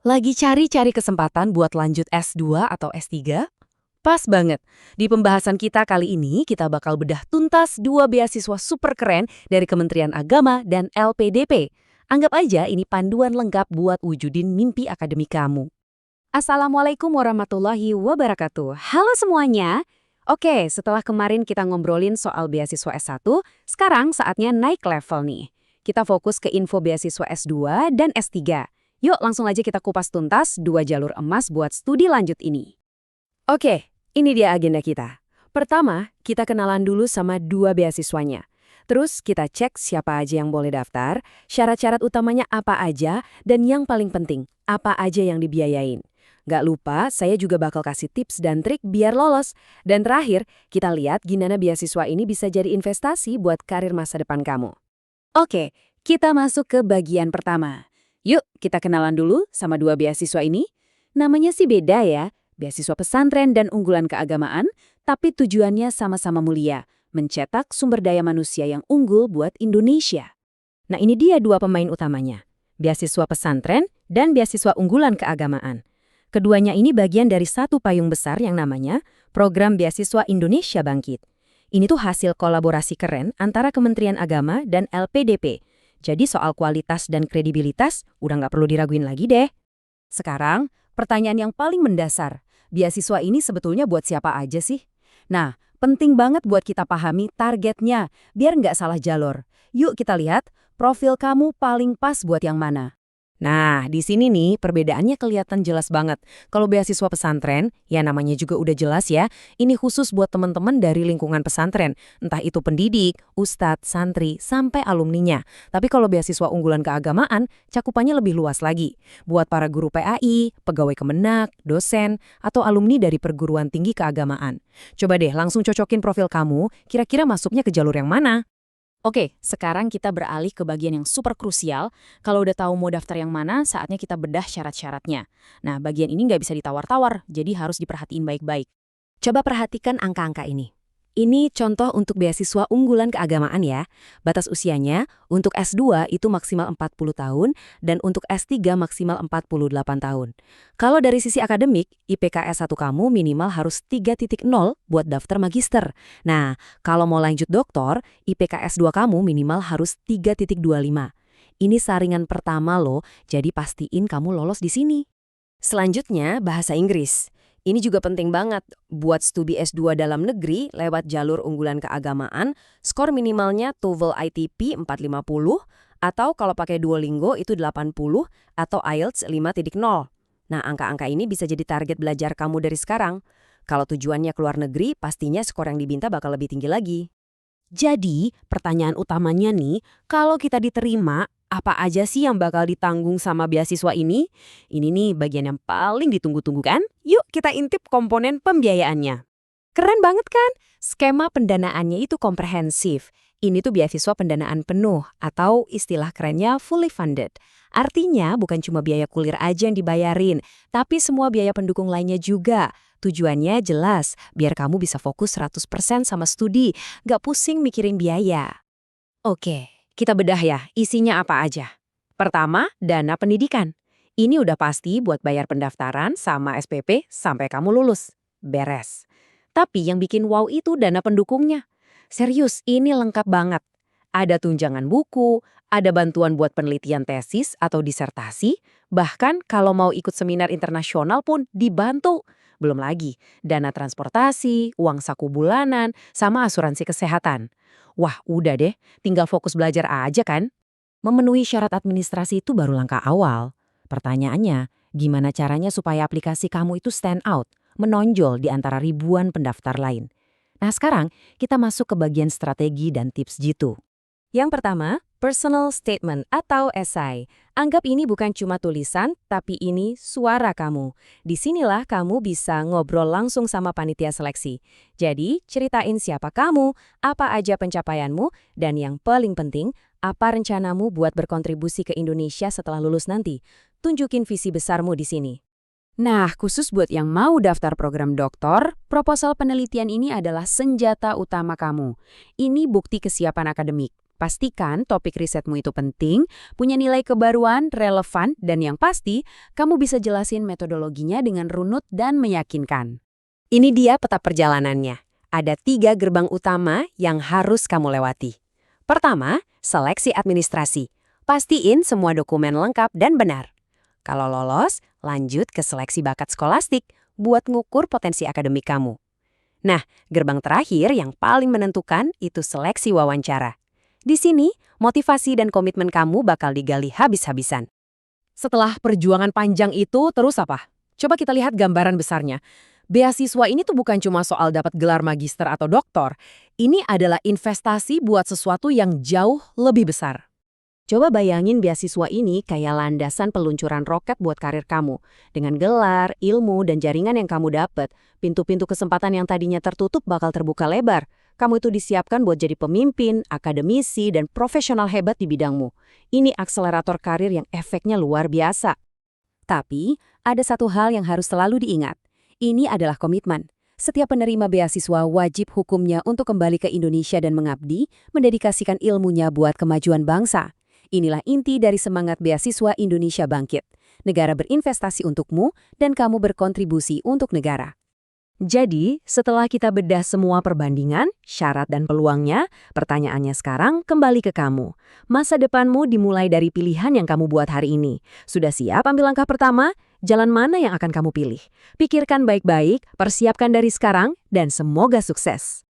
Lagi cari-cari kesempatan buat lanjut S2 atau S3? Pas banget. Di pembahasan kita kali ini, kita bakal bedah tuntas dua beasiswa super keren dari Kementerian Agama dan LPDP. Anggap aja ini panduan lengkap buat wujudin mimpi akademik kamu. Assalamualaikum warahmatullahi wabarakatuh. Halo semuanya. Oke, setelah kemarin kita ngobrolin soal beasiswa S1, sekarang saatnya naik level nih. Kita fokus ke info beasiswa S2 dan S3. Yuk langsung aja kita kupas tuntas dua jalur emas buat studi lanjut ini. Oke, ini dia agenda kita. Pertama, kita kenalan dulu sama dua beasiswanya. Terus kita cek siapa aja yang boleh daftar, syarat-syarat utamanya apa aja, dan yang paling penting, apa aja yang dibiayain. Gak lupa, saya juga bakal kasih tips dan trik biar lolos. Dan terakhir, kita lihat gimana beasiswa ini bisa jadi investasi buat karir masa depan kamu. Oke, kita masuk ke bagian pertama. Yuk, kita kenalan dulu sama dua beasiswa ini. Namanya sih beda ya, beasiswa pesantren dan unggulan keagamaan, tapi tujuannya sama-sama mulia, mencetak sumber daya manusia yang unggul buat Indonesia. Nah ini dia dua pemain utamanya, beasiswa pesantren dan beasiswa unggulan keagamaan. Keduanya ini bagian dari satu payung besar yang namanya Program Beasiswa Indonesia Bangkit. Ini tuh hasil kolaborasi keren antara Kementerian Agama dan LPDP. Jadi soal kualitas dan kredibilitas udah nggak perlu diraguin lagi deh. Sekarang, pertanyaan yang paling mendasar. Beasiswa ini sebetulnya buat siapa aja sih? Nah, penting banget buat kita pahami targetnya, biar nggak salah jalur. Yuk kita lihat, profil kamu paling pas buat yang mana. Nah, di sini nih perbedaannya kelihatan jelas banget. Kalau beasiswa pesantren, ya namanya juga udah jelas ya, ini khusus buat teman-teman dari lingkungan pesantren, entah itu pendidik, ustadz, santri, sampai alumninya. Tapi kalau beasiswa unggulan keagamaan, cakupannya lebih luas lagi. Buat para guru PAI, pegawai Kemenak, dosen, atau alumni dari perguruan tinggi keagamaan. Coba deh langsung cocokin profil kamu, kira-kira masuknya ke jalur yang mana? Oke, sekarang kita beralih ke bagian yang super krusial. Kalau udah tahu mau daftar yang mana, saatnya kita bedah syarat-syaratnya. Nah, bagian ini nggak bisa ditawar-tawar, jadi harus diperhatiin baik-baik. Coba perhatikan angka-angka ini. Ini contoh untuk beasiswa unggulan keagamaan ya. Batas usianya untuk S2 itu maksimal 40 tahun dan untuk S3 maksimal 48 tahun. Kalau dari sisi akademik, IPK S1 kamu minimal harus 3.0 buat daftar magister. Nah, kalau mau lanjut doktor, IPK S2 kamu minimal harus 3.25. Ini saringan pertama loh, jadi pastiin kamu lolos di sini. Selanjutnya, bahasa Inggris. Ini juga penting banget. Buat studi S2 dalam negeri lewat jalur unggulan keagamaan, skor minimalnya TOEFL ITP 450, atau kalau pakai Duolingo itu 80, atau IELTS 5.0. Nah, angka-angka ini bisa jadi target belajar kamu dari sekarang. Kalau tujuannya keluar negeri, pastinya skor yang diminta bakal lebih tinggi lagi. Jadi, pertanyaan utamanya nih, kalau kita diterima, apa aja sih yang bakal ditanggung sama beasiswa ini? Ini nih bagian yang paling ditunggu-tunggu kan? Yuk kita intip komponen pembiayaannya. Keren banget kan? Skema pendanaannya itu komprehensif. Ini tuh beasiswa pendanaan penuh atau istilah kerennya fully funded. Artinya bukan cuma biaya kuliah aja yang dibayarin, tapi semua biaya pendukung lainnya juga. Tujuannya jelas, biar kamu bisa fokus 100% sama studi, gak pusing mikirin biaya. Oke, kita bedah ya, isinya apa aja. Pertama, dana pendidikan. Ini udah pasti buat bayar pendaftaran sama SPP sampai kamu lulus. Beres. Tapi yang bikin wow itu dana pendukungnya. Serius, ini lengkap banget. Ada tunjangan buku, ada bantuan buat penelitian tesis atau disertasi, bahkan kalau mau ikut seminar internasional pun dibantu. Belum lagi, dana transportasi, uang saku bulanan, sama asuransi kesehatan. Wah, udah deh, tinggal fokus belajar aja kan? Memenuhi syarat administrasi itu baru langkah awal. Pertanyaannya, gimana caranya supaya aplikasi kamu itu stand out, menonjol di antara ribuan pendaftar lain? Nah sekarang, kita masuk ke bagian strategi dan tips jitu. Yang pertama, personal statement atau esai. Anggap ini bukan cuma tulisan, tapi ini suara kamu. Disinilah kamu bisa ngobrol langsung sama panitia seleksi. Jadi, ceritain siapa kamu, apa aja pencapaianmu, dan yang paling penting, apa rencanamu buat berkontribusi ke Indonesia setelah lulus nanti. Tunjukin visi besarmu di sini. Nah, khusus buat yang mau daftar program doktor, proposal penelitian ini adalah senjata utama kamu. Ini bukti kesiapan akademik. Pastikan topik risetmu itu penting, punya nilai kebaruan, relevan, dan yang pasti, kamu bisa jelasin metodologinya dengan runut dan meyakinkan. Ini dia peta perjalanannya. Ada 3 gerbang utama yang harus kamu lewati. Pertama, seleksi administrasi. Pastiin semua dokumen lengkap dan benar. Kalau lolos, lanjut ke seleksi bakat skolastik buat ngukur potensi akademik kamu. Nah, gerbang terakhir yang paling menentukan itu seleksi wawancara. Di sini, motivasi dan komitmen kamu bakal digali habis-habisan. Setelah perjuangan panjang itu, terus apa? Coba kita lihat gambaran besarnya. Beasiswa ini tuh bukan cuma soal dapat gelar magister atau doktor. Ini adalah investasi buat sesuatu yang jauh lebih besar. Coba bayangin beasiswa ini kayak landasan peluncuran roket buat karir kamu. Dengan gelar, ilmu, dan jaringan yang kamu dapat, pintu-pintu kesempatan yang tadinya tertutup bakal terbuka lebar. Kamu itu disiapkan buat jadi pemimpin, akademisi, dan profesional hebat di bidangmu. Ini akselerator karir yang efeknya luar biasa. Tapi, ada satu hal yang harus selalu diingat. Ini adalah komitmen. Setiap penerima beasiswa wajib hukumnya untuk kembali ke Indonesia dan mengabdi, mendedikasikan ilmunya buat kemajuan bangsa. Inilah inti dari semangat beasiswa Indonesia Bangkit. Negara berinvestasi untukmu dan kamu berkontribusi untuk negara. Jadi, setelah kita bedah semua perbandingan, syarat dan peluangnya, pertanyaannya sekarang kembali ke kamu. Masa depanmu dimulai dari pilihan yang kamu buat hari ini. Sudah siap ambil langkah pertama? Jalan mana yang akan kamu pilih? Pikirkan baik-baik, persiapkan dari sekarang, dan semoga sukses.